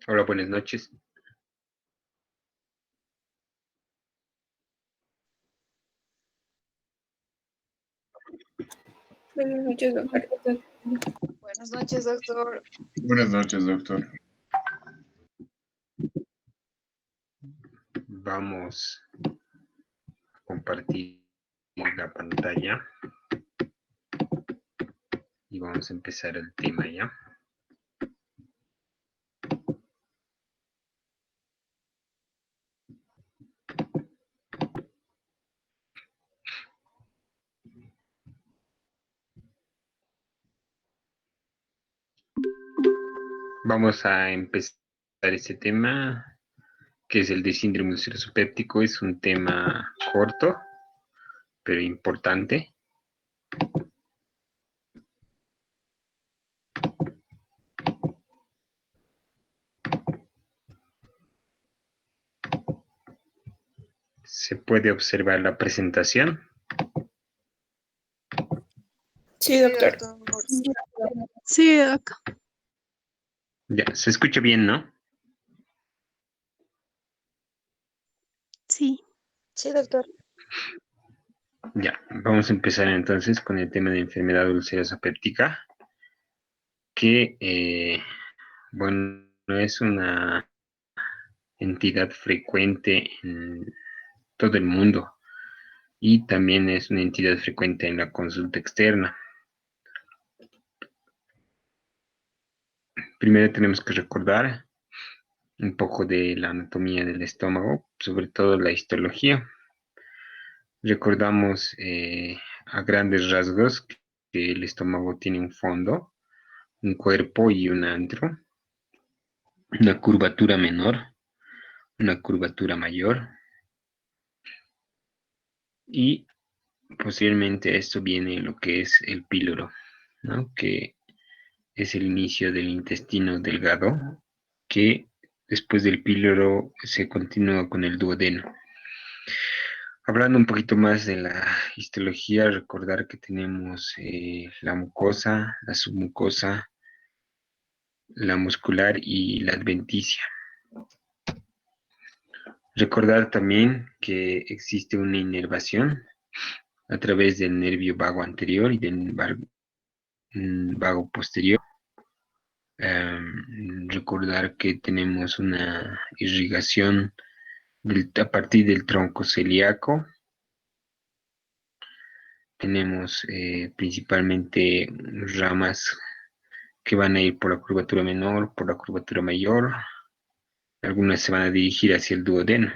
Hola, buenas noches. Buenas noches, doctor. Buenas noches, doctor. Buenas noches, doctor. Vamos a compartir la pantalla y vamos a empezar el tema ya. Vamos a empezar este tema, que es el de síndrome ulceroso péptico. Es un tema corto, pero importante. Se puede observar la presentación. Sí, doctor. Sí, acá. Ya, se escucha bien, ¿no? Sí. Sí, doctor. Ya, vamos a empezar entonces con el tema de enfermedad ulcerosa péptica, que, bueno, es una entidad frecuente en todo el mundo y también es una entidad frecuente en la consulta externa. Primero tenemos que recordar un poco de la anatomía del estómago, sobre todo la histología. Recordamos a grandes rasgos que el estómago tiene un fondo, un cuerpo y un antro, una curvatura menor, una curvatura mayor, y posteriormente a esto viene lo que es el píloro, ¿no? Que es el inicio del intestino delgado, que después del píloro se continúa con el duodeno. Hablando un poquito más de la histología, recordar que tenemos la mucosa, la submucosa, la muscular y la adventicia. Recordar también que existe una inervación a través del nervio vago anterior y del vago posterior. Recordar que tenemos una irrigación a partir del tronco celíaco. Tenemos principalmente ramas que van a ir por la curvatura menor, por la curvatura mayor. Algunas se van a dirigir hacia el duodeno.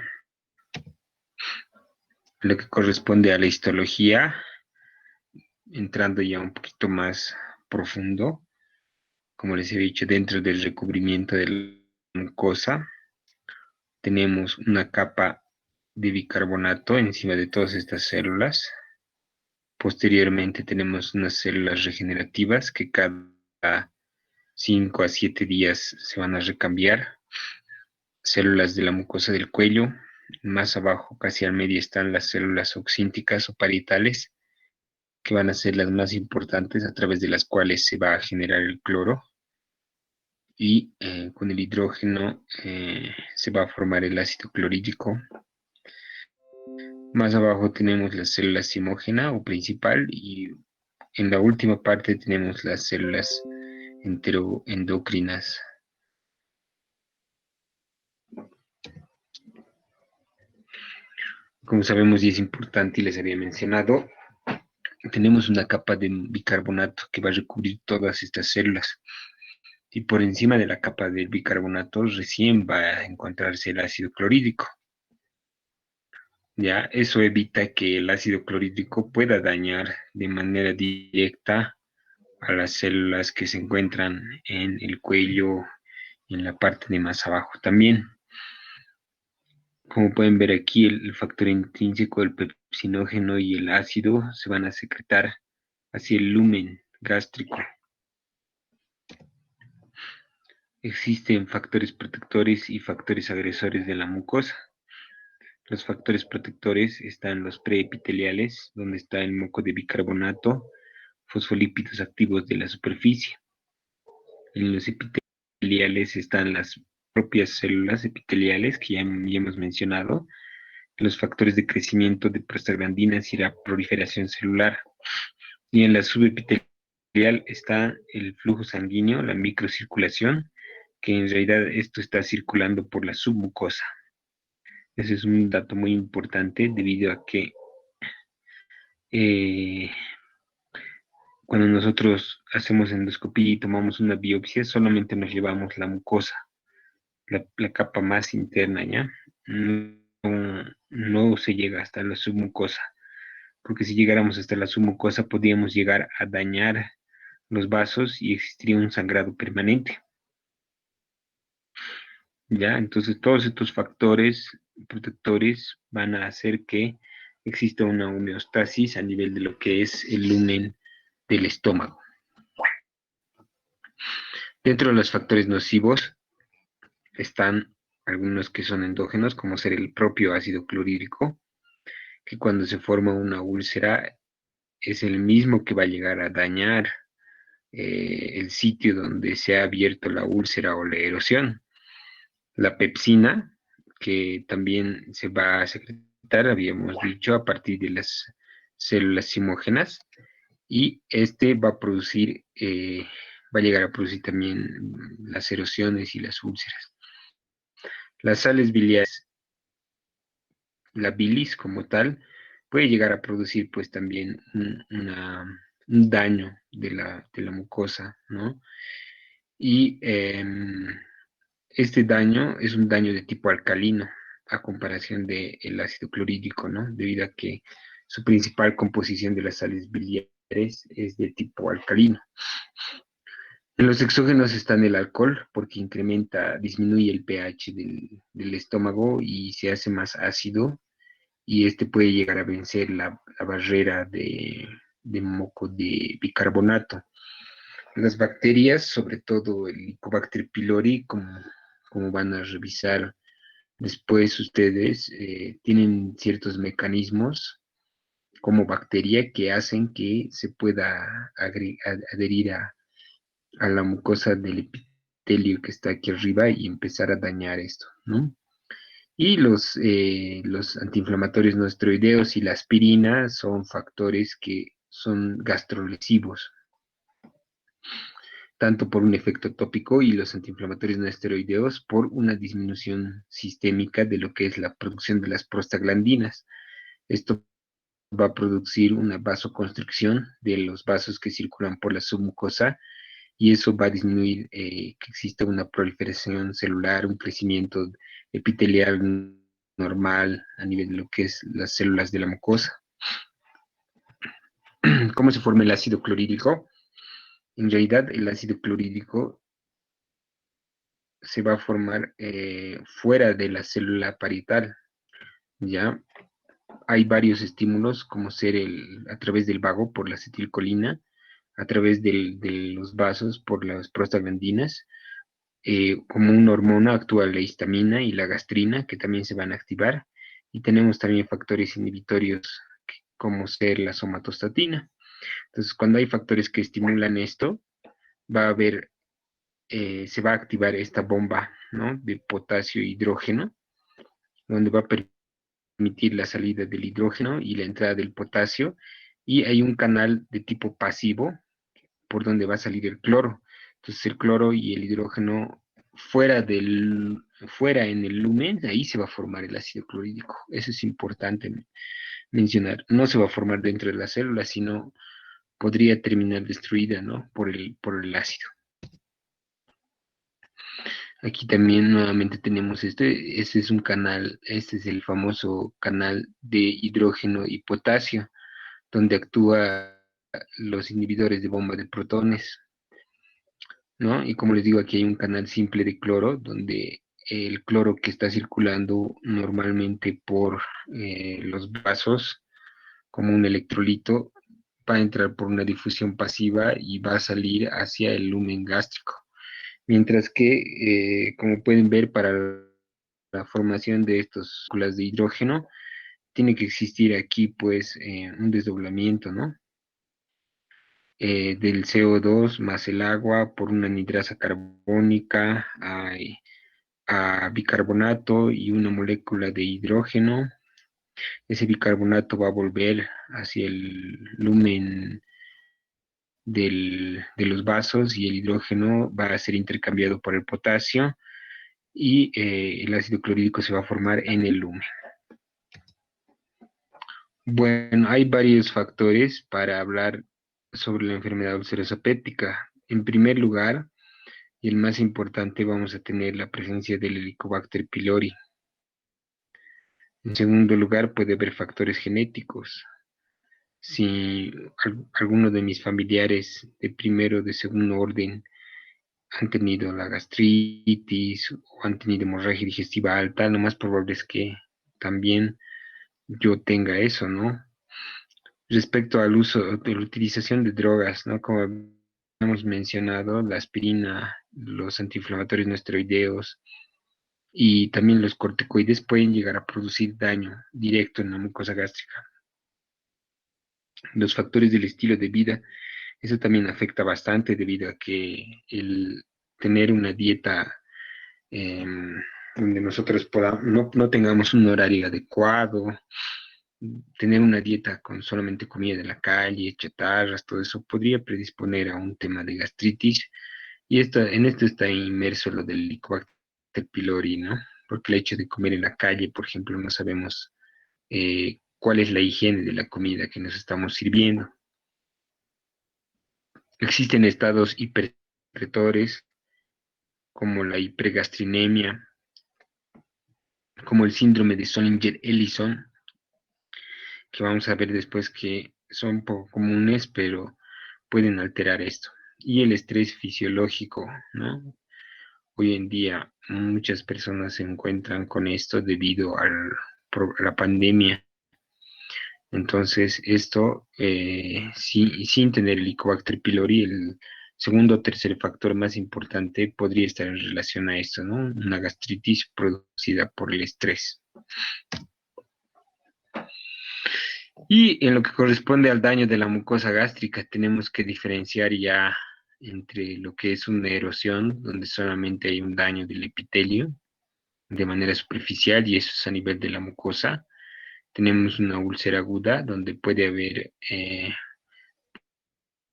Lo que corresponde a la histología, entrando ya un poquito más profundo, como les he dicho, dentro del recubrimiento de la mucosa, tenemos una capa de bicarbonato encima de todas estas células. Posteriormente tenemos unas células regenerativas que cada 5 a 7 días se van a recambiar. Células de la mucosa del cuello. Más abajo, casi al medio, están las células oxínticas o parietales, que van a ser las más importantes, a través de las cuales se va a generar el cloro. Y con el hidrógeno se va a formar el ácido clorhídrico. Más abajo tenemos la célula simógena o principal, y en la última parte tenemos las células enteroendocrinas. Como sabemos, y es importante y les había mencionado, tenemos una capa de bicarbonato que va a recubrir todas estas células. Y por encima de la capa del bicarbonato recién va a encontrarse el ácido clorhídrico. Ya, eso evita que el ácido clorhídrico pueda dañar de manera directa a las células que se encuentran en el cuello y en la parte de más abajo también. Como pueden ver aquí, el factor intrínseco del pepsinógeno y el ácido se van a secretar hacia el lumen gástrico. Existen factores protectores y factores agresores de la mucosa. Los factores protectores están los preepiteliales, donde está el moco de bicarbonato, fosfolípidos activos de la superficie. En los epiteliales están las propias células epiteliales que ya hemos mencionado, los factores de crecimiento de prostaglandinas y la proliferación celular. Y en la subepitelial está el flujo sanguíneo, la microcirculación, que en realidad esto está circulando por la submucosa. Ese es un dato muy importante debido a que cuando nosotros hacemos endoscopía y tomamos una biopsia, solamente nos llevamos la mucosa, la capa más interna, ¿ya? No se llega hasta la submucosa, porque si llegáramos hasta la submucosa podríamos llegar a dañar los vasos y existiría un sangrado permanente, ¿ya? Entonces todos estos factores protectores van a hacer que exista una homeostasis a nivel de lo que es el lumen del estómago. Dentro de los factores nocivos están algunos que son endógenos, como ser el propio ácido clorhídrico, que cuando se forma una úlcera es el mismo que va a llegar a dañar el sitio donde se ha abierto la úlcera o la erosión. La pepsina, que también se va a secretar, habíamos dicho, a partir de las células simógenas, y este va a producir, va a llegar a producir también las erosiones y las úlceras. Las sales biliares, la bilis como tal, puede llegar a producir pues también un daño de la mucosa, ¿no? Y este daño es un daño de tipo alcalino a comparación del ácido clorhídrico, ¿no? Debido a que su principal composición de las sales biliares es de tipo alcalino. En los exógenos están el alcohol, porque disminuye el pH del estómago y se hace más ácido, y este puede llegar a vencer la barrera de moco de bicarbonato. Las bacterias, sobre todo el Helicobacter pylori, como van a revisar después ustedes, tienen ciertos mecanismos como bacteria que hacen que se pueda adherir a la mucosa del epitelio que está aquí arriba y empezar a dañar esto, ¿no? Y los antiinflamatorios no esteroideos y la aspirina son factores que son gastrolesivos, tanto por un efecto tópico y los antiinflamatorios no esteroideos por una disminución sistémica de lo que es la producción de las prostaglandinas. Esto va a producir una vasoconstricción de los vasos que circulan por la submucosa y eso va a disminuir que exista una proliferación celular, un crecimiento epitelial normal a nivel de lo que es las células de la mucosa. ¿Cómo se forma el ácido clorhídrico? En realidad, el ácido clorhídrico se va a formar fuera de la célula parietal, ¿ya? Hay varios estímulos, como ser a través del vago por la acetilcolina, a través de los vasos por las prostaglandinas, como una hormona actúa la histamina y la gastrina, que también se van a activar, y tenemos también factores inhibitorios, como ser la somatostatina. Entonces, cuando hay factores que estimulan esto, va a haber, se va a activar esta bomba, ¿no?, de potasio e hidrógeno, donde va a permitir la salida del hidrógeno y la entrada del potasio, y hay un canal de tipo pasivo por donde va a salir el cloro. Entonces el cloro y el hidrógeno fuera en el lumen, ahí se va a formar el ácido clorhídrico. Eso es importante mencionar. No se va a formar dentro de la célula, sino podría terminar destruida, ¿no?, por el ácido. Aquí también nuevamente tenemos este es un canal, este es el famoso canal de hidrógeno y potasio, donde actúa los inhibidores de bomba de protones, ¿no? Y como les digo, aquí hay un canal simple de cloro, donde el cloro que está circulando normalmente por los vasos, como un electrolito, va a entrar por una difusión pasiva y va a salir hacia el lumen gástrico. Mientras que, como pueden ver, para la formación de estas moléculas de hidrógeno, tiene que existir aquí, pues, un desdoblamiento, ¿no? Del CO2 más el agua por una anidrasa carbónica a bicarbonato y una molécula de hidrógeno. Ese bicarbonato va a volver hacia el lumen de los vasos y el hidrógeno va a ser intercambiado por el potasio y el ácido clorhídrico se va a formar en el lumen. Bueno, hay varios factores para hablar sobre la enfermedad ulcerosa péptica. En primer lugar, y el más importante, vamos a tener la presencia del Helicobacter pylori. En segundo lugar, puede haber factores genéticos. Si alguno de mis familiares de primero o de segundo orden han tenido la gastritis o han tenido hemorragia digestiva alta, lo más probable es que también yo tenga eso, ¿no? Respecto al uso de la utilización de drogas, ¿no? Como hemos mencionado, la aspirina, los antiinflamatorios no esteroideos y también los corticoides pueden llegar a producir daño directo en la mucosa gástrica. Los factores del estilo de vida, eso también afecta bastante debido a que el tener una dieta donde nosotros no tengamos un horario adecuado, tener una dieta con solamente comida de la calle, chatarras, todo eso podría predisponer a un tema de gastritis. Y en esto está inmerso lo del Helicobacter pylori, ¿no? Porque el hecho de comer en la calle, por ejemplo, no sabemos cuál es la higiene de la comida que nos estamos sirviendo. Existen estados hipersecretores como la hipergastrinemia, como el síndrome de Zollinger-Ellison, que vamos a ver después que son poco comunes, pero pueden alterar esto. Y el estrés fisiológico, ¿no? Hoy en día muchas personas se encuentran con esto debido a la pandemia. Entonces, esto, sin tener el Helicobacter pylori, el segundo o tercer factor más importante podría estar en relación a esto, ¿no? Una gastritis producida por el estrés. Y en lo que corresponde al daño de la mucosa gástrica, tenemos que diferenciar ya entre lo que es una erosión, donde solamente hay un daño del epitelio de manera superficial, y eso es a nivel de la mucosa. Tenemos una úlcera aguda, donde puede haber,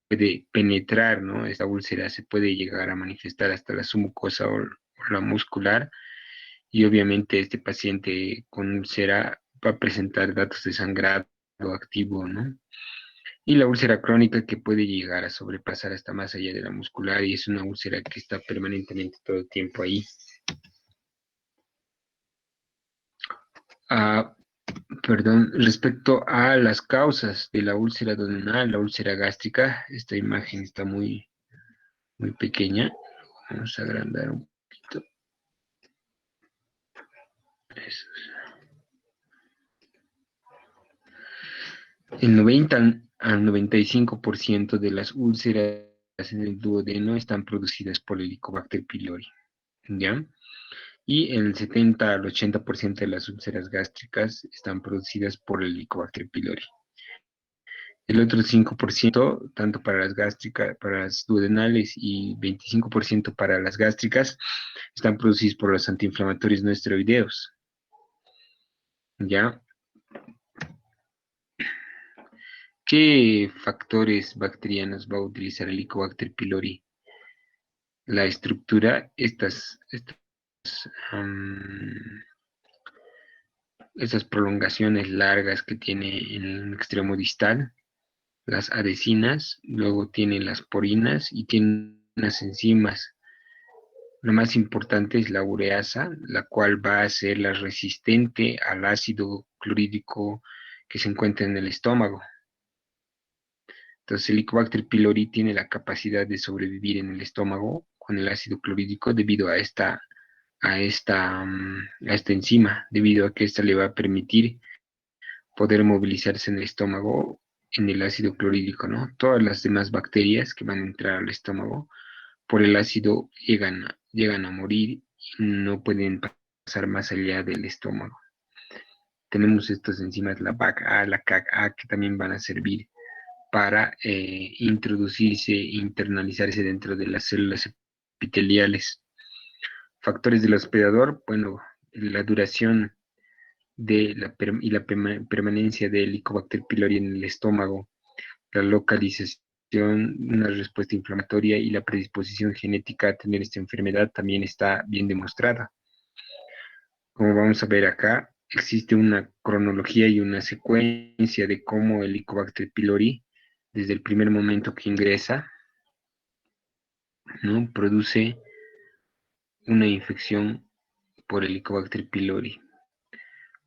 puede penetrar, ¿no? Esta úlcera se puede llegar a manifestar hasta la submucosa o la muscular, y obviamente este paciente con úlcera va a presentar datos de sangrado activo, ¿no? Y la úlcera crónica, que puede llegar a sobrepasar hasta más allá de la muscular, y es una úlcera que está permanentemente todo el tiempo ahí. Ah, perdón, respecto a las causas de la úlcera duodenal, la úlcera gástrica, esta imagen está muy pequeña. Vamos a agrandar un poquito. Eso. El 90 al 95% de las úlceras en el duodeno están producidas por el Helicobacter pylori, ¿ya? Y el 70 al 80% de las úlceras gástricas están producidas por el Helicobacter pylori. El otro 5%, tanto para las gástricas, para las duodenales, y 25% para las gástricas, están producidos por los antiinflamatorios no esteroideos, ¿ya? ¿Qué factores bacterianos va a utilizar el Helicobacter pylori? La estructura, estas prolongaciones largas que tiene en el extremo distal, las adhesinas, luego tiene las porinas y tiene unas enzimas. Lo más importante es la ureasa, la cual va a ser la resistente al ácido clorhídrico que se encuentra en el estómago. Entonces, el Helicobacter pylori tiene la capacidad de sobrevivir en el estómago con el ácido clorhídrico debido a esta enzima, debido a que esta le va a permitir poder movilizarse en el estómago en el ácido clorhídrico, ¿no? Todas las demás bacterias que van a entrar al estómago por el ácido llegan a morir y no pueden pasar más allá del estómago. Tenemos estas enzimas, la BAC-A, la CAG-A, que también van a servir para introducirse e internalizarse dentro de las células epiteliales. factores del hospedador, bueno, la duración de la permanencia del Helicobacter pylori en el estómago, la localización, una respuesta inflamatoria y la predisposición genética a tener esta enfermedad también está bien demostrada. Como vamos a ver acá, existe una cronología y una secuencia de cómo el Helicobacter pylori, desde el primer momento que ingresa, ¿no?, produce una infección por el Helicobacter pylori.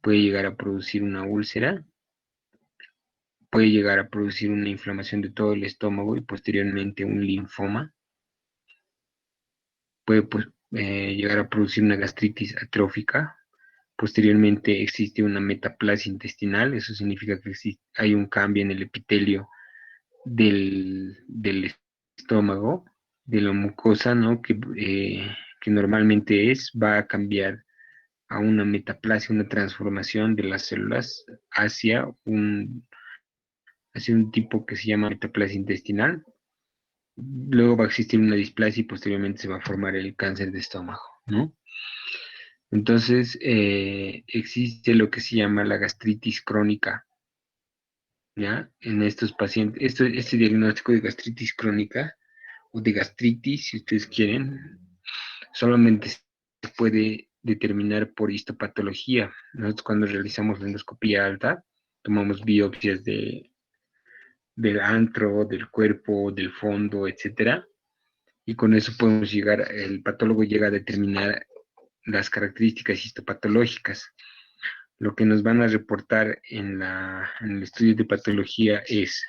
Puede llegar a producir una úlcera, puede llegar a producir una inflamación de todo el estómago y posteriormente un linfoma. Puede llegar a producir una gastritis atrófica. Posteriormente existe una metaplasia intestinal, eso significa que hay un cambio en el epitelio del estómago, de la mucosa, ¿no?, que normalmente va a cambiar a una metaplasia, una transformación de las células hacia un tipo que se llama metaplasia intestinal. Luego va a existir una displasia y posteriormente se va a formar el cáncer de estómago, ¿no? Entonces, existe lo que se llama la gastritis crónica, ¿ya? En estos pacientes, este diagnóstico de gastritis crónica o de gastritis, si ustedes quieren, solamente se puede determinar por histopatología. Nosotros cuando realizamos la endoscopía alta, tomamos biopsias del antro, del cuerpo, del fondo, etcétera, y con eso podemos el patólogo llega a determinar las características histopatológicas. Lo que nos van a reportar en el estudio de patología es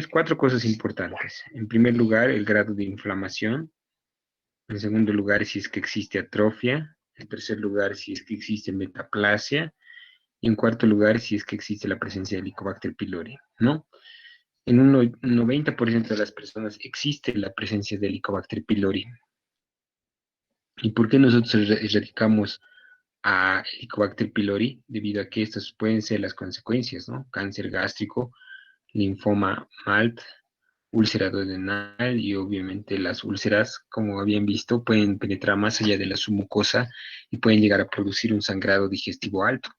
cuatro cosas importantes. En primer lugar, el grado de inflamación. En segundo lugar, si es que existe atrofia. En tercer lugar, si es que existe metaplasia. Y en cuarto lugar, si es que existe la presencia de Helicobacter pylori, ¿no? En un 90% de las personas existe la presencia de Helicobacter pylori. ¿Y por qué nosotros erradicamos a Helicobacter pylori? Debido a que estas pueden ser las consecuencias, ¿no? Cáncer gástrico, linfoma MALT, úlcera duodenal y obviamente las úlceras, como habían visto, pueden penetrar más allá de la submucosa y pueden llegar a producir un sangrado digestivo alto.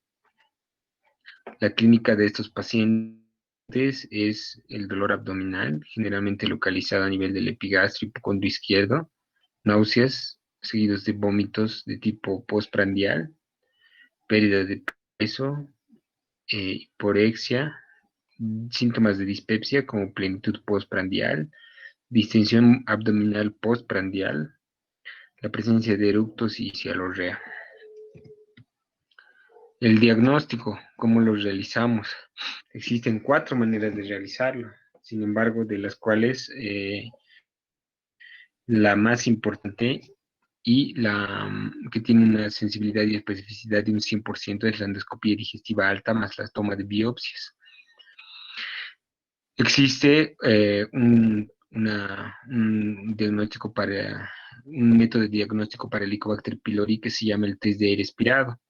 La clínica de estos pacientes es el dolor abdominal, generalmente localizado a nivel del epigastrio hipocondo izquierdo, náuseas seguidos de vómitos de tipo postprandial, pérdida de peso, hiporexia, síntomas de dispepsia como plenitud postprandial, distensión abdominal postprandial, la presencia de eructos y cialorrea. El diagnóstico, ¿cómo lo realizamos? Existen 4 maneras de realizarlo, sin embargo, de las cuales la más importante y la que tiene una sensibilidad y especificidad de un 100% es la endoscopía digestiva alta más la toma de biopsias. Existe un método de diagnóstico para el Helicobacter pylori que se llama el test de aire expirado,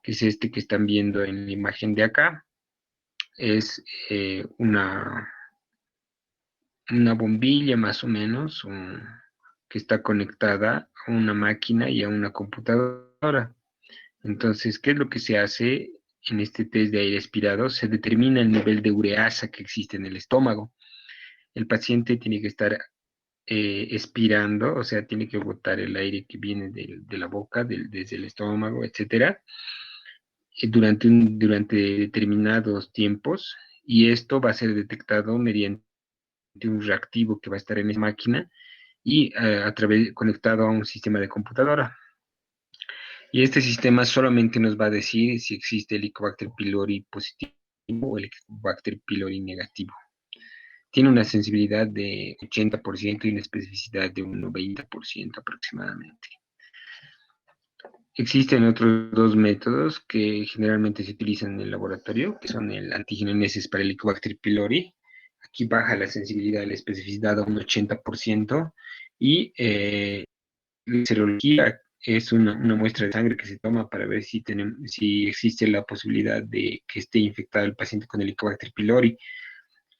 que es este que están viendo en la imagen de acá. Es una bombilla más o menos que está conectada a una máquina y a una computadora. Entonces, ¿qué es lo que se hace en este test de aire expirado? Se determina el nivel de ureasa que existe en el estómago. El paciente tiene que estar expirando, o sea, tiene que botar el aire que viene de la boca, desde el estómago, etcétera, durante determinados tiempos, y esto va a ser detectado mediante un reactivo que va a estar en esa máquina y conectado a un sistema de computadora. Y este sistema solamente nos va a decir si existe el Helicobacter pylori positivo o el Helicobacter pylori negativo. Tiene una sensibilidad de 80% y una especificidad de un 90% aproximadamente. Existen otros 2 métodos que generalmente se utilizan en el laboratorio, que son el antígenesis para el Helicobacter pylori. Aquí baja la sensibilidad y la especificidad a un 80% y la serología es una muestra de sangre que se toma para ver si existe la posibilidad de que esté infectado el paciente con el Helicobacter pylori.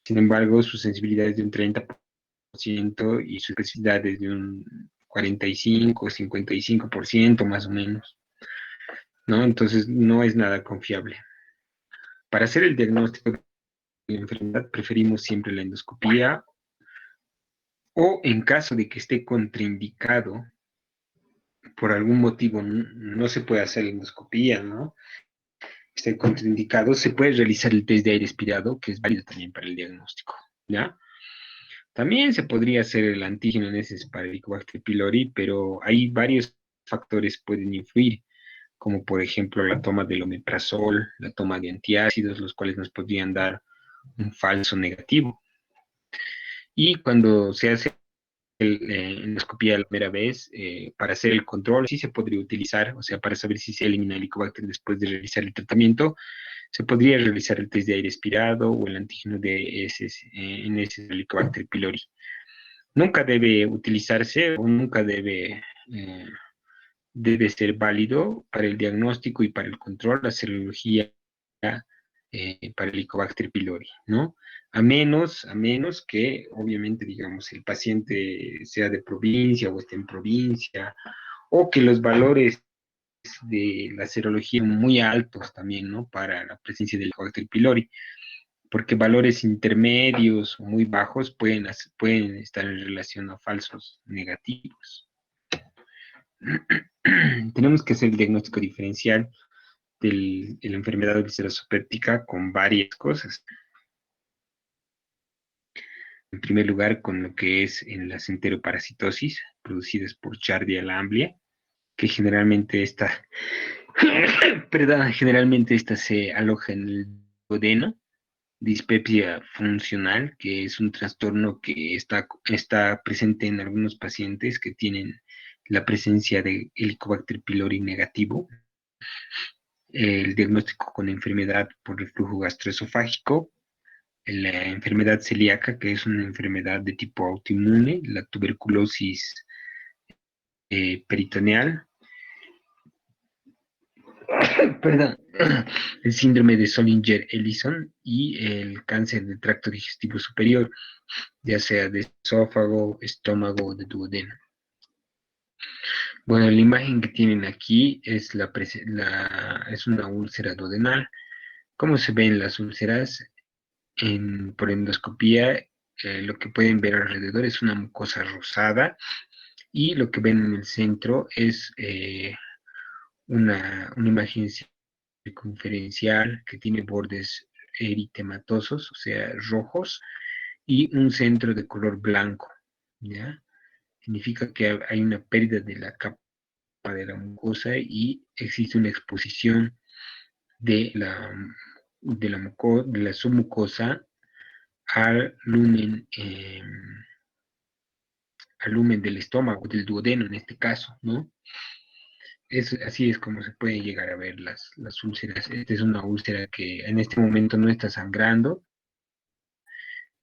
Sin embargo, su sensibilidad es de un 30% y su especificidad es de un 45, 55% más o menos, ¿no? Entonces no es nada confiable. Para hacer el diagnóstico de la enfermedad preferimos siempre la endoscopía o en caso de que esté contraindicado por algún motivo no se puede hacer la endoscopía, ¿no? Esté contraindicado, se puede realizar el test de aire expirado, que es válido también para el diagnóstico, ¿ya? También se podría hacer el antígeno en heces para el Helicobacter pylori, pero hay varios factores que pueden influir, como por ejemplo la toma del omeprazol, la toma de antiácidos, los cuales nos podrían dar un falso negativo. Y cuando se hace endoscopía la primera vez, para hacer el control, sí se podría utilizar, o sea, para saber si se elimina el Helicobacter después de realizar el tratamiento, se podría realizar el test de aire expirado o el antígeno de heces, en heces del Helicobacter pylori. Nunca debe utilizarse o nunca debe ser válido para el diagnóstico y para el control la serología para el Helicobacter pylori, ¿no? A menos que, obviamente, digamos, el paciente sea de provincia o esté en provincia, o que los valores de la serología son muy altos también, ¿no? Para la presencia del Helicobacter pylori, porque valores intermedios o muy bajos pueden estar en relación a falsos negativos. Tenemos que hacer el diagnóstico diferencial de la enfermedad viscerosopéptica con varias cosas. En primer lugar, con lo que es en las enteroparasitosis producidas por Giardia lamblia, que generalmente generalmente esta se aloja en el duodeno, dispepsia funcional, que es un trastorno que está presente en algunos pacientes que tienen la presencia de Helicobacter pylori negativo. El diagnóstico con enfermedad por reflujo gastroesofágico, la enfermedad celíaca, que es una enfermedad de tipo autoinmune, la tuberculosis peritoneal, perdón, el síndrome de Zollinger-Ellison y el cáncer del tracto digestivo superior, ya sea de esófago, estómago o de duodeno. Bueno, la imagen que tienen aquí es, es una úlcera duodenal. ¿Cómo se ven las úlceras? Por endoscopía, lo que pueden ver alrededor es una mucosa rosada y lo que ven en el centro es una imagen circunferencial que tiene bordes eritematosos, o sea, rojos, y un centro de color blanco, ¿ya? Significa que hay una pérdida de la capa de la mucosa y existe una exposición de la submucosa al lumen del estómago, del duodeno en este caso, ¿no? Así es como se puede llegar a ver las úlceras. Esta es una úlcera que en este momento no está sangrando,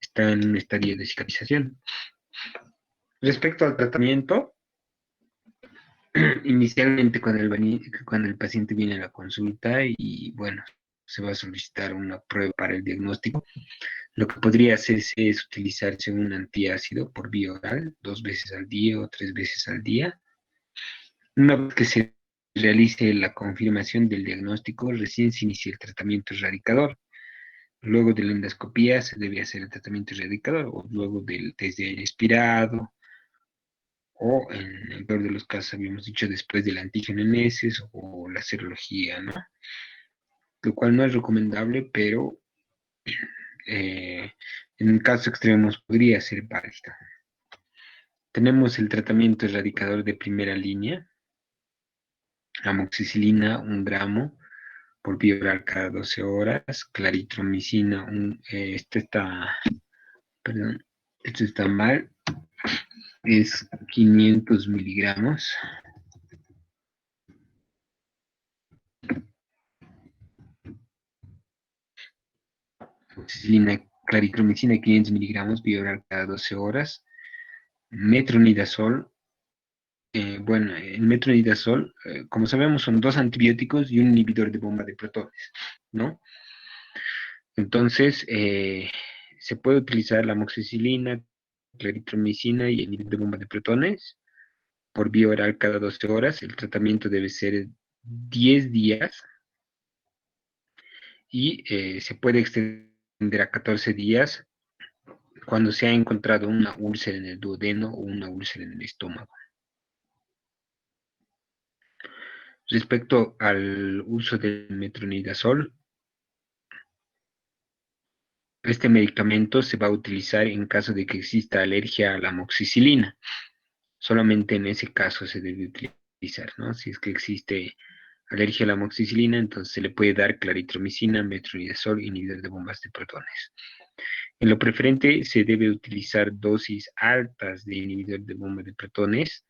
está en un estadio de cicatrización. Respecto al tratamiento, inicialmente cuando el paciente viene a la consulta y bueno, se va a solicitar una prueba para el diagnóstico, lo que podría hacerse es utilizarse un antiácido por vía oral 2 veces al día o 3 veces al día. Una vez que se realice la confirmación del diagnóstico, recién se inicia el tratamiento erradicador. Luego de la endoscopía se debe hacer el tratamiento erradicador o luego del test de aire expirado o en el peor de los casos habíamos dicho después del antígeno en heces o la serología, ¿no? Lo cual no es recomendable, pero eh, en casos extremos podría ser válido. Tenemos el tratamiento erradicador de primera línea, amoxicilina 1 gramo por vía oral cada 12 horas, claritromicina, perdón, esto está mal, es 500 miligramos. Claritromicina 500 miligramos vía oral cada 12 horas. Metronidazol, bueno, el metronidazol, como sabemos, son 2 antibióticos y un inhibidor de bomba de protones, ¿no? Entonces, se puede utilizar la amoxicilina, claritromicina y el inhibidor de bomba de protones por vía oral cada 12 horas. El tratamiento debe ser 10 días y se puede extender a 14 días cuando se ha encontrado una úlcera en el duodeno o una úlcera en el estómago. Respecto al uso del metronidazol, este medicamento se va a utilizar en caso de que exista alergia a la amoxicilina. Solamente en ese caso se debe utilizar, ¿no? Si es que existe alergia a la amoxicilina, entonces se le puede dar claritromicina, metronidazol, inhibidor de bombas de protones. En lo preferente se debe utilizar dosis altas de inhibidor de bomba de protones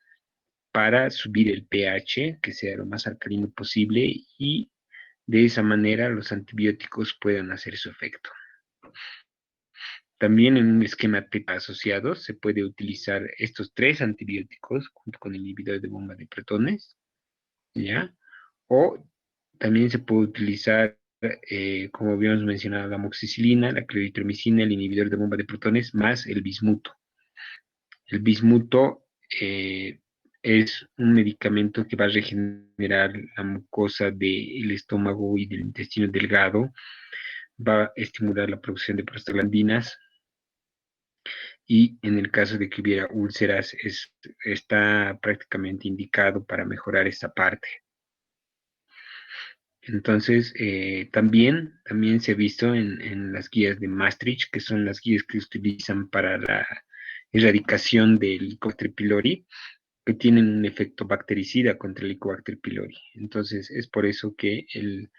para subir el pH, que sea lo más alcalino posible, y de esa manera los antibióticos puedan hacer su efecto. También en un esquema TEPA asociado se puede utilizar estos 3 antibióticos junto con el inhibidor de bomba de protones, ¿ya? O también se puede utilizar, como habíamos mencionado, la amoxicilina, la claritromicina, el inhibidor de bomba de protones, más el bismuto. El bismuto es un medicamento que va a regenerar la mucosa del estómago y del intestino delgado, va a estimular la producción de prostaglandinas y en el caso de que hubiera úlceras está prácticamente indicado para mejorar esta parte. Entonces, también se ha visto en las guías de Maastricht, que son las guías que se utilizan para la erradicación del Helicobacter pylori, que tienen un efecto bactericida contra el Helicobacter pylori. Entonces, es por eso que el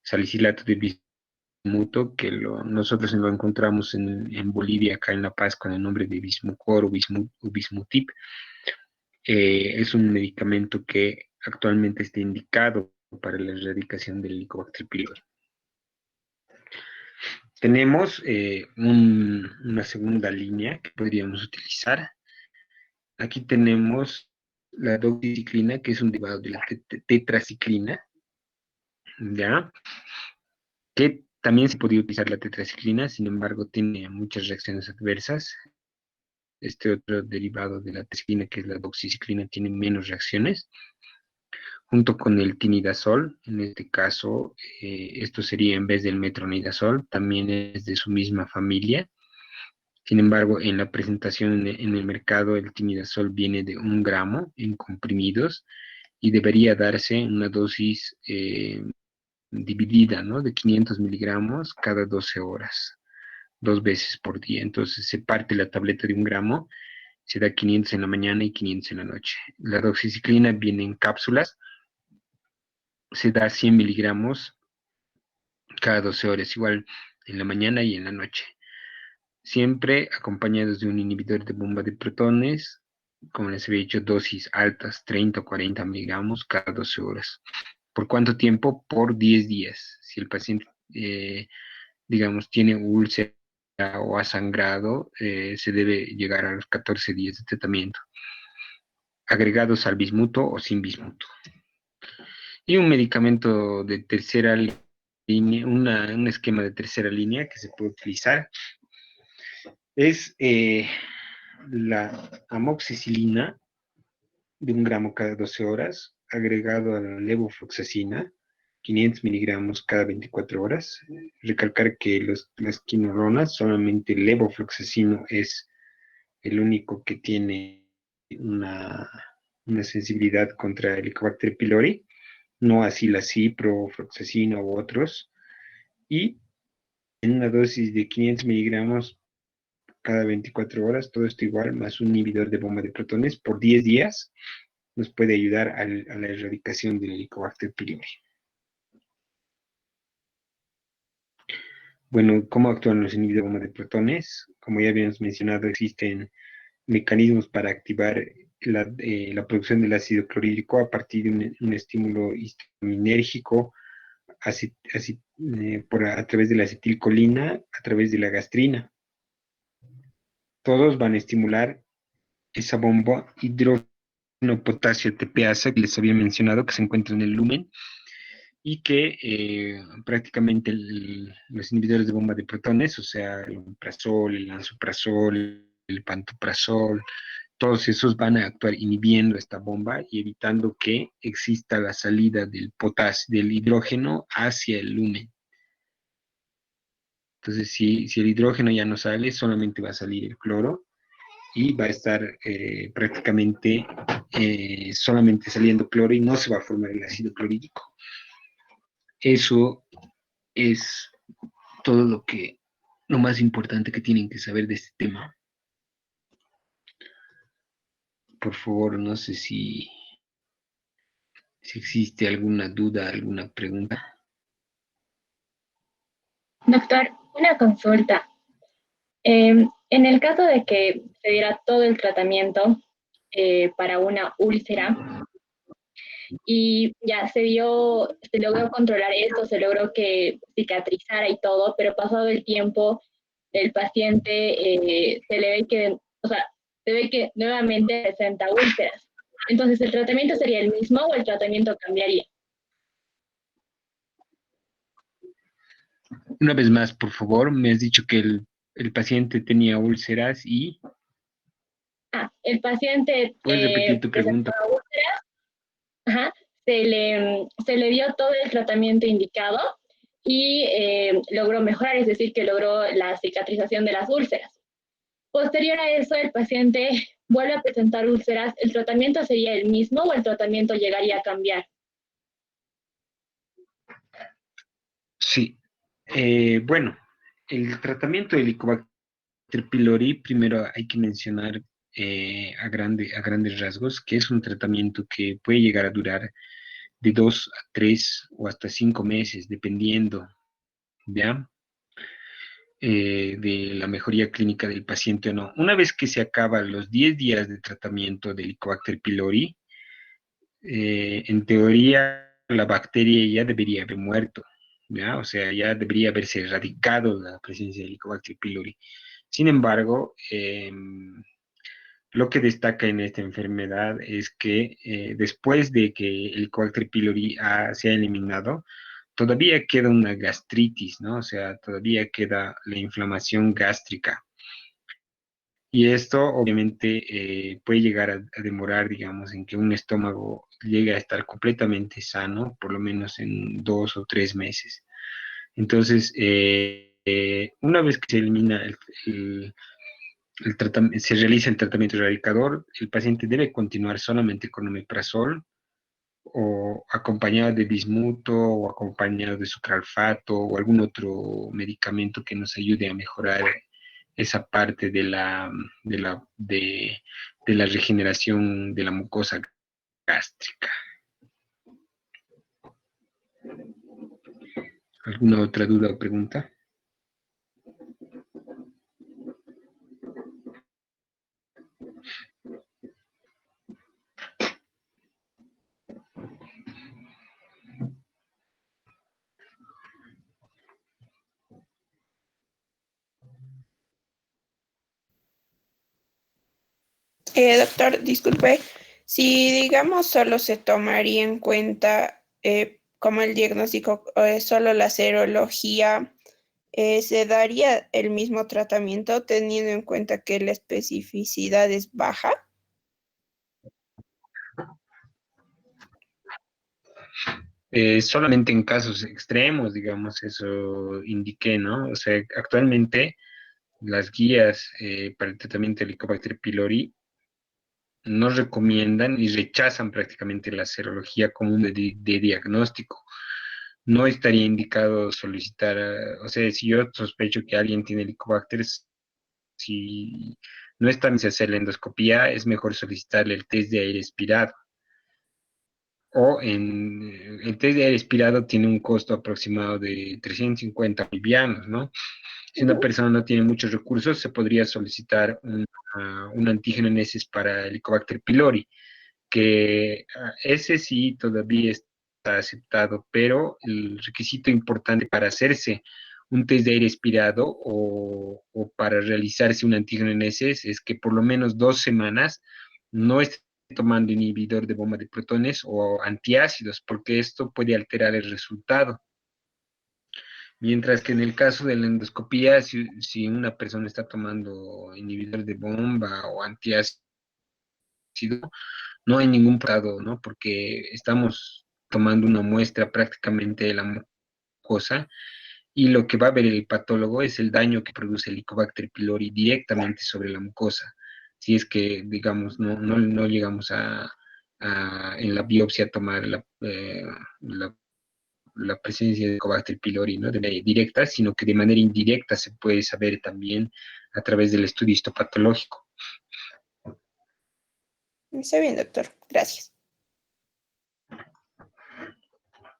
salicilato de bismuto, que nosotros lo encontramos en Bolivia, acá en La Paz, con el nombre de Bismucor o Bismutip, es un medicamento que actualmente está indicado para la erradicación del Helicobacter pylori. Tenemos una segunda línea que podríamos utilizar. Aquí tenemos la doxiciclina, que es un derivado de la tetraciclina, ¿ya? Que también se podría utilizar la tetraciclina, sin embargo, tiene muchas reacciones adversas. Este otro derivado de la tetraciclina, que es la doxiciclina, tiene menos reacciones. Junto con el tinidazol, en este caso, esto sería en vez del metronidazol, también es de su misma familia. Sin embargo, en la presentación en el mercado, el tinidazol viene de 1 gramo en comprimidos y debería darse una dosis dividida, ¿no? De 500 miligramos cada 12 horas, 2 veces por día. Entonces se parte la tableta de 1 gramo, se da 500 en la mañana y 500 en la noche. La doxiciclina viene en cápsulas, se da 100 miligramos cada 12 horas, igual en la mañana y en la noche. Siempre acompañados de un inhibidor de bomba de protones, como les había dicho, dosis altas, 30 o 40 miligramos cada 12 horas. ¿Por cuánto tiempo? Por 10 días. Si el paciente, digamos, tiene úlcera o ha sangrado, se debe llegar a los 14 días de tratamiento, agregados al bismuto o sin bismuto. Y un medicamento de tercera línea, un esquema de tercera línea que se puede utilizar es la amoxicilina de 1 gramo cada 12 horas, agregado a la levofloxacina, 500 miligramos cada 24 horas. Recalcar que las quinolonas, solamente el levofloxacino es el único que tiene una sensibilidad contra el Helicobacter pylori, no así la cipro, fluoxacino u otros. Y en una dosis de 500 miligramos cada 24 horas, todo esto igual, más un inhibidor de bomba de protones por 10 días, nos puede ayudar a la erradicación del Helicobacter pylori. Bueno, ¿cómo actúan los inhibidores de bomba de protones? Como ya habíamos mencionado, existen mecanismos para activar la producción del ácido clorhídrico a partir de un estímulo histaminérgico a través de la acetilcolina, a través de la gastrina. Todos van a estimular esa bomba hidrógeno potasio TPasa que les había mencionado, que se encuentra en el lumen, y que prácticamente los inhibidores de bomba de protones, o sea, el omeprazol, el lansoprazol, el pantoprazol, todos esos van a actuar inhibiendo esta bomba y evitando que exista la salida del del hidrógeno hacia el lumen. Entonces, si el hidrógeno ya no sale, solamente va a salir el cloro y va a estar prácticamente solamente saliendo cloro y no se va a formar el ácido clorhídrico. Eso es todo lo más importante que tienen que saber de este tema. Por favor, no sé si existe alguna duda, alguna pregunta. Doctor, una consulta. En el caso de que se diera todo el tratamiento para una úlcera y ya se logró controlar esto, se logró que cicatrizara y todo, pero pasado el tiempo, el paciente se le ve que, o sea, se ve que nuevamente presenta úlceras. Entonces, ¿el tratamiento sería el mismo o el tratamiento cambiaría? Una vez más, por favor, me has dicho que el paciente tenía úlceras y El paciente puedes repetir tu pregunta. presentaba úlceras. Ajá, se le dio todo el tratamiento indicado y logró mejorar, es decir, que logró la cicatrización de las úlceras. Posterior a eso, el paciente vuelve a presentar úlceras. ¿El tratamiento sería el mismo o el tratamiento llegaría a cambiar? Sí. Bueno, el tratamiento del Helicobacter pylori, primero hay que mencionar a grandes rasgos que es un tratamiento que puede llegar a durar de 2 a 3 o hasta 5 meses, dependiendo, ¿ya? De la mejoría clínica del paciente o no. Una vez que se acaban los 10 días de tratamiento del Helicobacter pylori, en teoría la bacteria ya debería haber muerto, ¿ya? O sea, ya debería haberse erradicado la presencia del Helicobacter pylori. Sin embargo, lo que destaca en esta enfermedad es que después de que el Helicobacter pylori se ha eliminado, todavía queda una gastritis, ¿no? O sea, todavía queda la inflamación gástrica. Y esto obviamente puede llegar a demorar, digamos, en que un estómago llegue a estar completamente sano, por lo menos en 2 o 3 meses. Entonces, una vez que se elimina se realiza el tratamiento erradicador, el paciente debe continuar solamente con omeprazol o acompañado de bismuto o acompañado de sucralfato o algún otro medicamento que nos ayude a mejorar esa parte de la regeneración de la mucosa gástrica. ¿Alguna otra duda o pregunta? Doctor, disculpe, si digamos solo se tomaría en cuenta como el diagnóstico, solo la serología, ¿se daría el mismo tratamiento teniendo en cuenta que la especificidad es baja? Solamente en casos extremos, digamos, eso indiqué, ¿no? O sea, actualmente las guías para el tratamiento del Helicobacter pylori no recomiendan y rechazan prácticamente la serología como un de diagnóstico. No estaría indicado solicitar, o sea, si yo sospecho que alguien tiene Helicobacter, si no está bien hacer la endoscopía, es mejor solicitarle el test de aire expirado. El test de aire expirado tiene un costo aproximado de 350 bolivianos, ¿no? Si una persona no tiene muchos recursos, se podría solicitar un antígeno en heces para el Helicobacter pylori, que ese sí todavía está aceptado, pero el requisito importante para hacerse un test de aire expirado o para realizarse un antígeno en heces es que por lo menos 2 semanas no esté tomando inhibidor de bomba de protones o antiácidos, porque esto puede alterar el resultado. Mientras que en el caso de la endoscopía, si una persona está tomando inhibidor de bomba o antiácidos, no hay ningún prado, ¿no? Porque estamos tomando una muestra prácticamente de la mucosa y lo que va a ver el patólogo es el daño que produce el Helicobacter pylori directamente sobre la mucosa. Si es que, digamos, no llegamos en la biopsia a tomar la presencia de Helicobacter pylori, ¿no? De manera directa, sino que de manera indirecta se puede saber también a través del estudio histopatológico. Está bien, doctor. Gracias.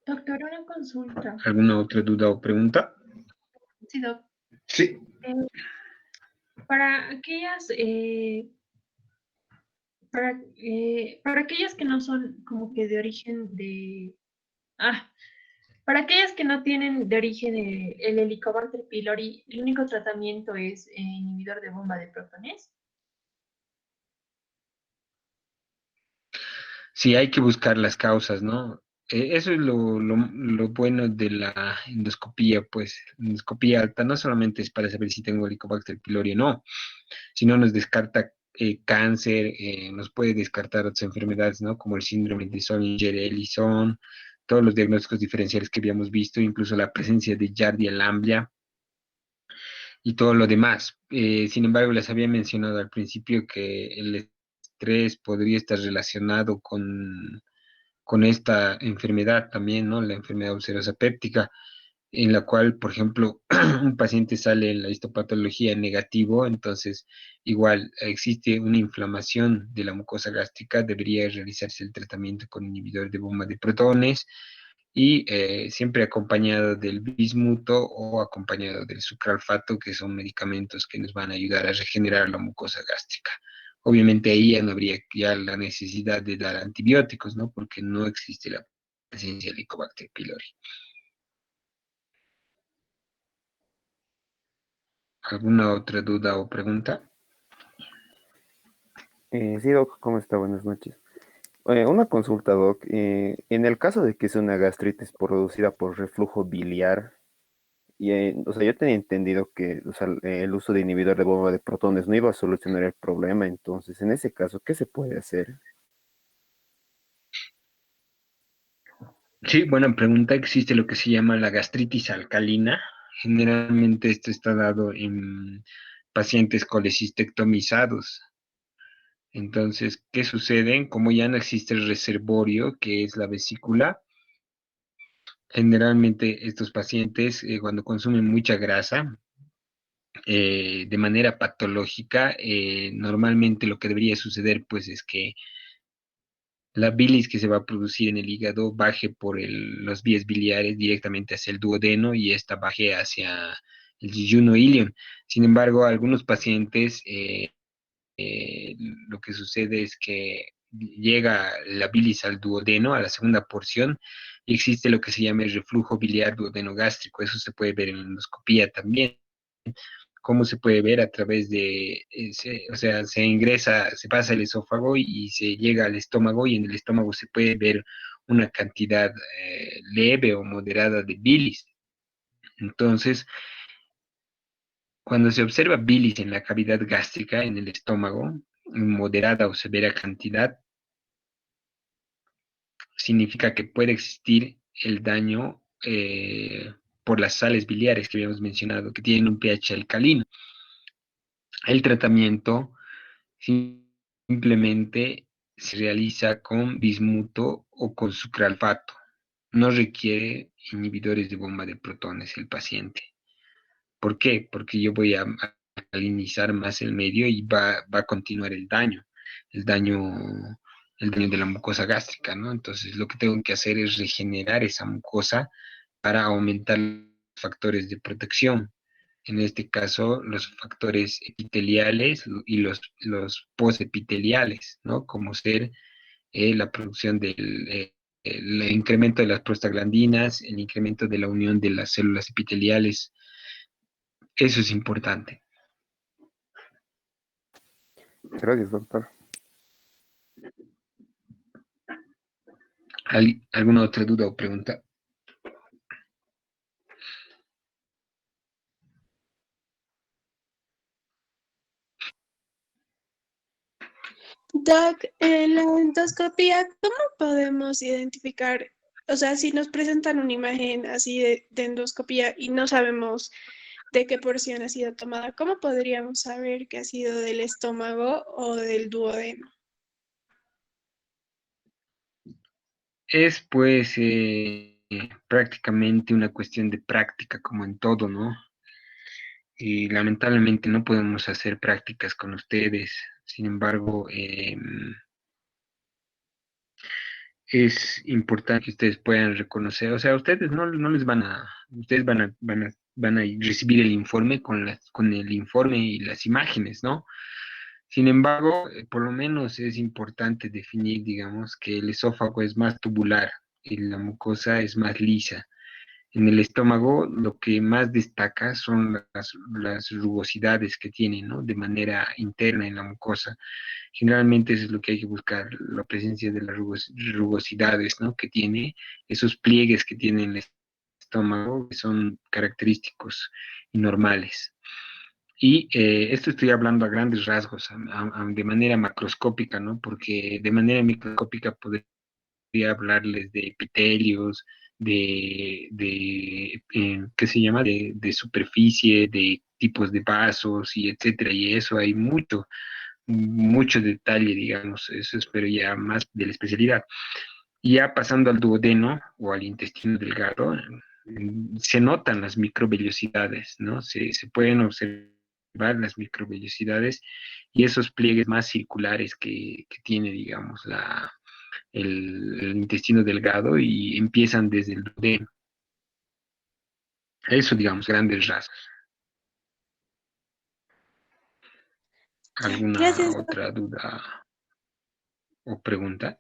Doctor, una consulta. ¿Alguna otra duda o pregunta? Sí, doc. Sí. Para aquellas, para aquellas que no son como que de origen de, para aquellas que no tienen de origen el Helicobacter pylori, el único tratamiento es inhibidor de bomba de protones. Sí, hay que buscar las causas, ¿no? Eso es lo bueno de la endoscopía, pues, la endoscopía alta no solamente es para saber si tengo Helicobacter pylori o no, sino nos descarta cáncer, nos puede descartar otras enfermedades, ¿no? Como el síndrome de Solinger-Ellison, todos los diagnósticos diferenciales que habíamos visto, incluso la presencia de Giardia-Lamblia y todo lo demás. Sin embargo, les había mencionado al principio que el estrés podría estar relacionado con esta enfermedad también, ¿no? La enfermedad ulcerosa péptica, en la cual, por ejemplo, un paciente sale en la histopatología negativo, entonces igual existe una inflamación de la mucosa gástrica, debería realizarse el tratamiento con inhibidor de bomba de protones y siempre acompañado del bismuto o acompañado del sucralfato, que son medicamentos que nos van a ayudar a regenerar la mucosa gástrica. Obviamente ahí ya no habría ya la necesidad de dar antibióticos, ¿no? Porque no existe la presencia de Helicobacter pylori. ¿Alguna otra duda o pregunta? Sí, Doc, ¿cómo está? Buenas noches. Una consulta, Doc. En el caso de que sea una gastritis producida por reflujo biliar, o sea, yo tenía entendido que, o sea, el uso de inhibidor de bomba de protones no iba a solucionar el problema. Entonces, en ese caso, ¿qué se puede hacer? Sí, buena pregunta. Existe lo que se llama la gastritis alcalina. Generalmente esto está dado en pacientes colecistectomizados. Entonces, ¿qué sucede? Como ya no existe el reservorio, que es la vesícula, generalmente estos pacientes, cuando consumen mucha grasa, de manera patológica, normalmente lo que debería suceder, pues, es que la bilis que se va a producir en el hígado baje por los vías biliares directamente hacia el duodeno y esta baje hacia el yeyuno ilion. Sin embargo, algunos pacientes lo que sucede es que llega la bilis al duodeno, a la segunda porción, y existe lo que se llama el reflujo biliar duodenogástrico. Eso se puede ver en la endoscopía también. ¿Cómo se puede ver? A través de, o sea, se ingresa, se pasa el esófago y se llega al estómago y en el estómago se puede ver una cantidad leve o moderada de bilis. Entonces, cuando se observa bilis en la cavidad gástrica, en el estómago, en moderada o severa cantidad, significa que puede existir el daño por las sales biliares que habíamos mencionado, que tienen un pH alcalino. El tratamiento simplemente se realiza con bismuto o con sucralfato. No requiere inhibidores de bomba de protones el paciente. ¿Por qué? Porque yo voy a alcalinizar más el medio y va a continuar el daño, el daño de la mucosa gástrica, ¿no? Entonces lo que tengo que hacer es regenerar esa mucosa para aumentar los factores de protección. En este caso, los factores epiteliales y los posepiteliales, ¿no? Como ser la producción el incremento de las prostaglandinas, el incremento de la unión de las células epiteliales. Eso es importante. Gracias, doctor. ¿Alguna otra duda o pregunta? Doc, en la endoscopía, ¿cómo podemos identificar, o sea, si nos presentan una imagen así de endoscopía y no sabemos de qué porción ha sido tomada, ¿cómo podríamos saber que ha sido del estómago o del duodeno? Es pues prácticamente una cuestión de práctica como en todo, ¿no? Y lamentablemente no podemos hacer prácticas con ustedes. Sin embargo, es importante que ustedes puedan reconocer, o sea, ustedes no les van a, ustedes van a recibir el informe con con el informe y las imágenes, ¿no? Sin embargo, por lo menos es importante definir, digamos, que el esófago es más tubular y la mucosa es más lisa. En el estómago lo que más destaca son las rugosidades que tiene, ¿no? De manera interna en la mucosa. Generalmente eso es lo que hay que buscar, la presencia de las rugosidades, ¿no? Que tiene, esos pliegues que tiene el estómago, que son característicos y normales. Y esto estoy hablando a grandes rasgos, de manera macroscópica, ¿no? Porque de manera microscópica podría hablarles de epitelios, ¿qué se llama? De superficie, de tipos de vasos y etcétera. Y eso hay mucho detalle, digamos, eso es, pero ya más de la especialidad. Y ya pasando al duodeno o al intestino delgado, se notan las microvellosidades, ¿no? Se pueden observar las microvellosidades y esos pliegues más circulares que tiene, digamos, el intestino delgado y empiezan desde el duodeno. Eso, digamos, grandes rasgos. Ya, ¿Alguna gracias, Doc. otra duda o pregunta?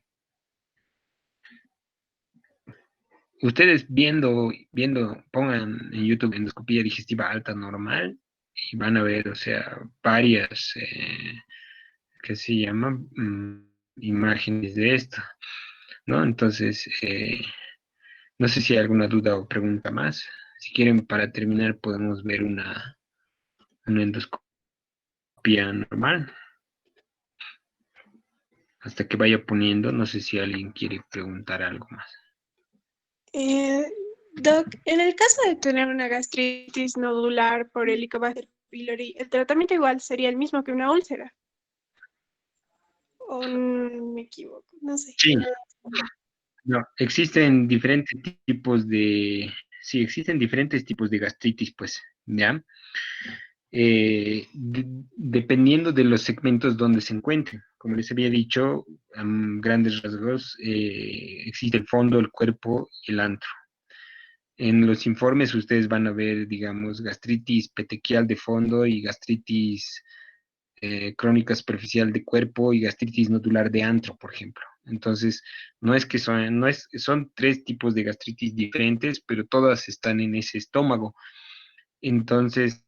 Ustedes pongan en YouTube endoscopía digestiva alta normal y van a ver, o sea, varias, ¿qué se llama? Imágenes de esto, ¿no? Entonces, no sé si hay alguna duda o pregunta más. Si quieren, para terminar, podemos ver una endoscopía normal hasta que vaya poniendo. No sé si alguien quiere preguntar algo más. Eh, Doc, en el caso de tener una gastritis nodular por Helicobacter pylori, ¿el tratamiento igual sería el mismo que una úlcera? ¿O me equivoco? No sé. Sí, no, existen diferentes tipos sí, existen diferentes tipos de gastritis, pues, ¿ya? Dependiendo de los segmentos donde se encuentren. Como les había dicho, a grandes rasgos, existe el fondo, el cuerpo y el antro. En los informes ustedes van a ver, digamos, gastritis petequial de fondo y gastritis crónica superficial de cuerpo y gastritis nodular de antro, por ejemplo. Entonces, no es que son, no es, son tres tipos de gastritis diferentes, pero todas están en ese estómago. Entonces,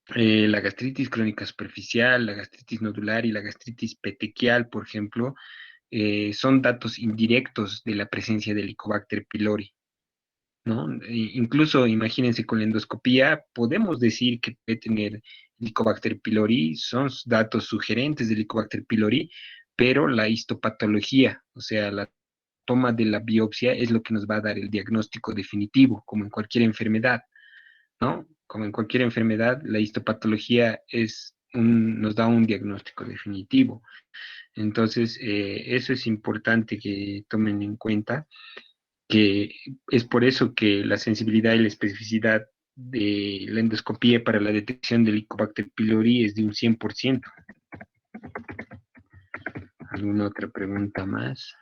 la gastritis crónica superficial, la gastritis nodular y la gastritis petequial, por ejemplo, son datos indirectos de la presencia del Helicobacter pylori, ¿no? Incluso, imagínense, con la endoscopía podemos decir que puede tener Helicobacter pylori, son datos sugerentes del Helicobacter pylori, pero la histopatología, o sea, la toma de la biopsia es lo que nos va a dar el diagnóstico definitivo, como en cualquier enfermedad, ¿no? Como en cualquier enfermedad, la histopatología nos da un diagnóstico definitivo. Entonces, eso es importante que tomen en cuenta, que es por eso que la sensibilidad y la especificidad de la endoscopía para la detección del Helicobacter pylori es de un 100%. ¿Alguna otra pregunta más?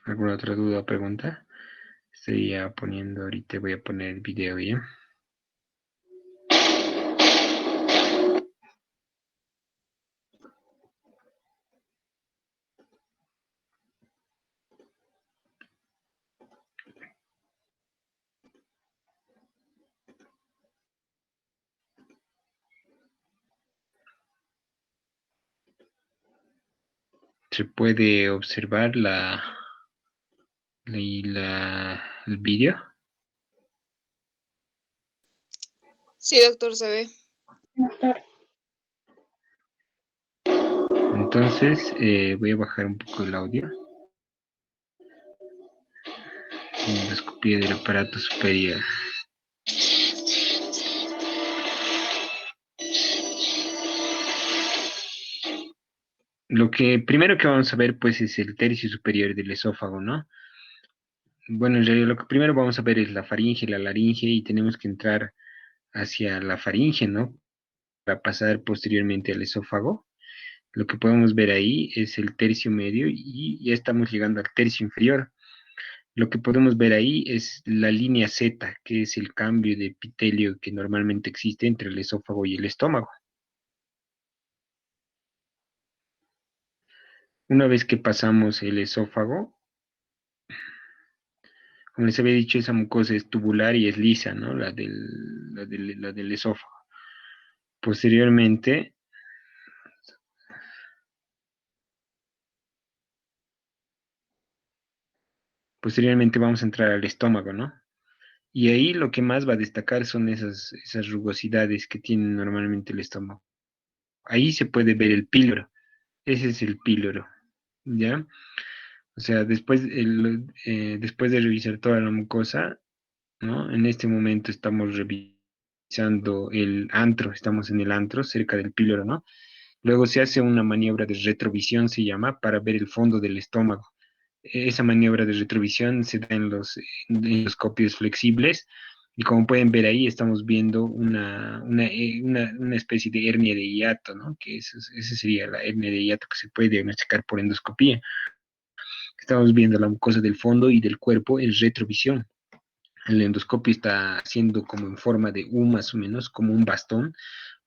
¿Alguna otra duda o pregunta? Estoy ya poniendo, ahorita voy a poner el video ya. Se puede observar el vídeo. Sí, doctor, se ve. Doctor, Entonces, voy a bajar un poco el audio. Endoscopía del aparato superior. Lo que primero que vamos a ver, pues, es el tercio superior del esófago, ¿no? Bueno, en realidad lo que primero vamos a ver es la faringe, la laringe, y tenemos que entrar hacia la faringe, ¿no? Para pasar posteriormente al esófago. Lo que podemos ver ahí es el tercio medio y ya estamos llegando al tercio inferior. Lo que podemos ver ahí es la línea Z, que es el cambio de epitelio que normalmente existe entre el esófago y el estómago. Una vez que pasamos el esófago, como les había dicho, esa mucosa es tubular y es lisa, ¿no? La del esófago. Posteriormente, posteriormente vamos a entrar al estómago, ¿no? Y ahí lo que más va a destacar son esas rugosidades que tiene normalmente el estómago. Ahí se puede ver el píloro. Ese es el píloro, ¿ya? O sea, después de revisar toda la mucosa, ¿no? En este momento estamos revisando el antro, estamos en el antro, cerca del píloro, ¿no? Luego se hace una maniobra de retrovisión, se llama, para ver el fondo del estómago. Esa maniobra de retrovisión se da en los endoscopios flexibles y como pueden ver ahí estamos viendo una especie de hernia de hiato, ¿no? Que esa sería la hernia de hiato que se puede diagnosticar por endoscopía. Estamos viendo la mucosa del fondo y del cuerpo en retrovisión. El endoscopio está haciendo como en forma de U más o menos, como un bastón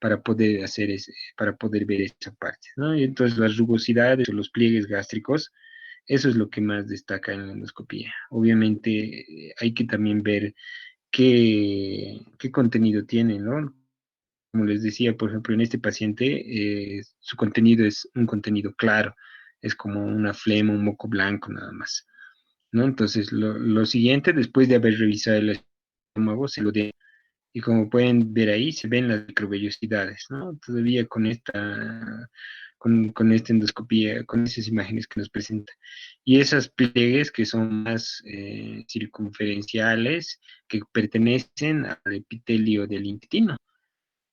para poder ver esa parte, ¿no? Y entonces las rugosidades o los pliegues gástricos, eso es lo que más destaca en la endoscopía. Obviamente hay que también ver qué contenido tiene, ¿no? Como les decía, por ejemplo, en este paciente, su contenido es un contenido claro, es como una flema, un moco blanco nada más, ¿no? Entonces, lo siguiente, después de haber revisado el estómago, se lo de y como pueden ver ahí, se ven las microvellosidades, ¿no? Todavía con esta endoscopía, con esas imágenes que nos presenta. Y esas pliegues que son más circunferenciales, que pertenecen al epitelio del intestino,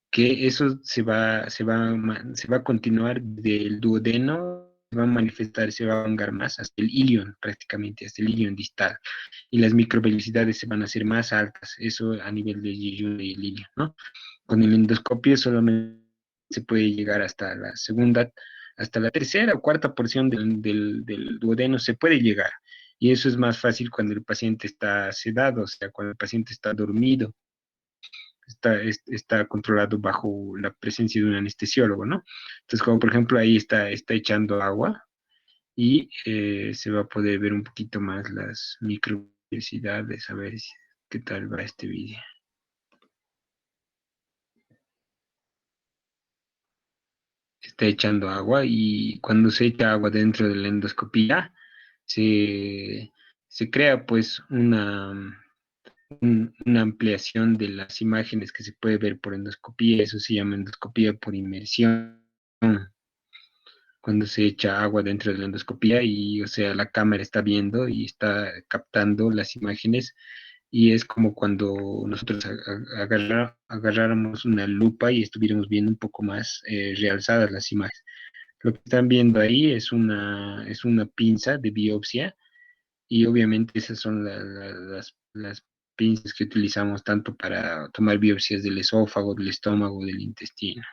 que eso se va a continuar del duodeno, se va a manifestar, se va a alongar más hasta el ilion, prácticamente, hasta el ilion distal. Y las microvellosidades se van a hacer más altas, eso a nivel de yeyuno y el ilion, ¿no? Con el endoscopio solamente se puede llegar hasta la segunda, hasta la tercera o cuarta porción del duodeno se puede llegar. Y eso es más fácil cuando el paciente está sedado, o sea, cuando el paciente está dormido, está controlado bajo la presencia de un anestesiólogo, ¿no? Entonces, como por ejemplo ahí está echando agua y se va a poder ver un poquito más las microvelocidades, a ver qué tal va este vídeo. Está echando agua y cuando se echa agua dentro de la endoscopía, se, se crea pues una ampliación de las imágenes que se puede ver por endoscopía, eso se llama endoscopía por inmersión, cuando se echa agua dentro de la endoscopía y, o sea, la cámara está viendo y está captando las imágenes y es como cuando nosotros agarráramos una lupa y estuviéramos viendo un poco más realzadas las imágenes. Lo que están viendo ahí es una pinza de biopsia y obviamente esas son las pinzas que utilizamos tanto para tomar biopsias del esófago, del estómago, del intestino.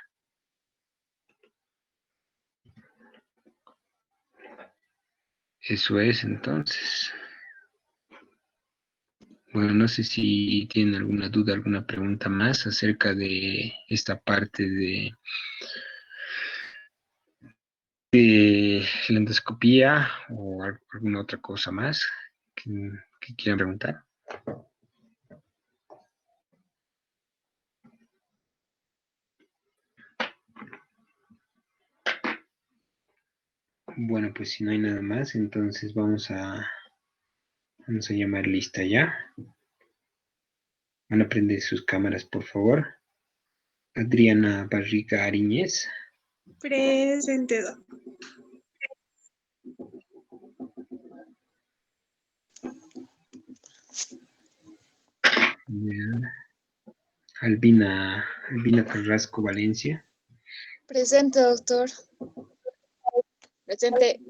Eso es entonces. Bueno, no sé si tienen alguna duda, alguna pregunta más acerca de esta parte de la endoscopía o alguna otra cosa más que quieran preguntar. Bueno, pues si no hay nada más, entonces vamos a llamar lista ya. Van a prender sus cámaras, por favor. Adriana Barriga Ariñez. Presente, doc. Albina Carrasco Valencia. Presente, doctor. Presente.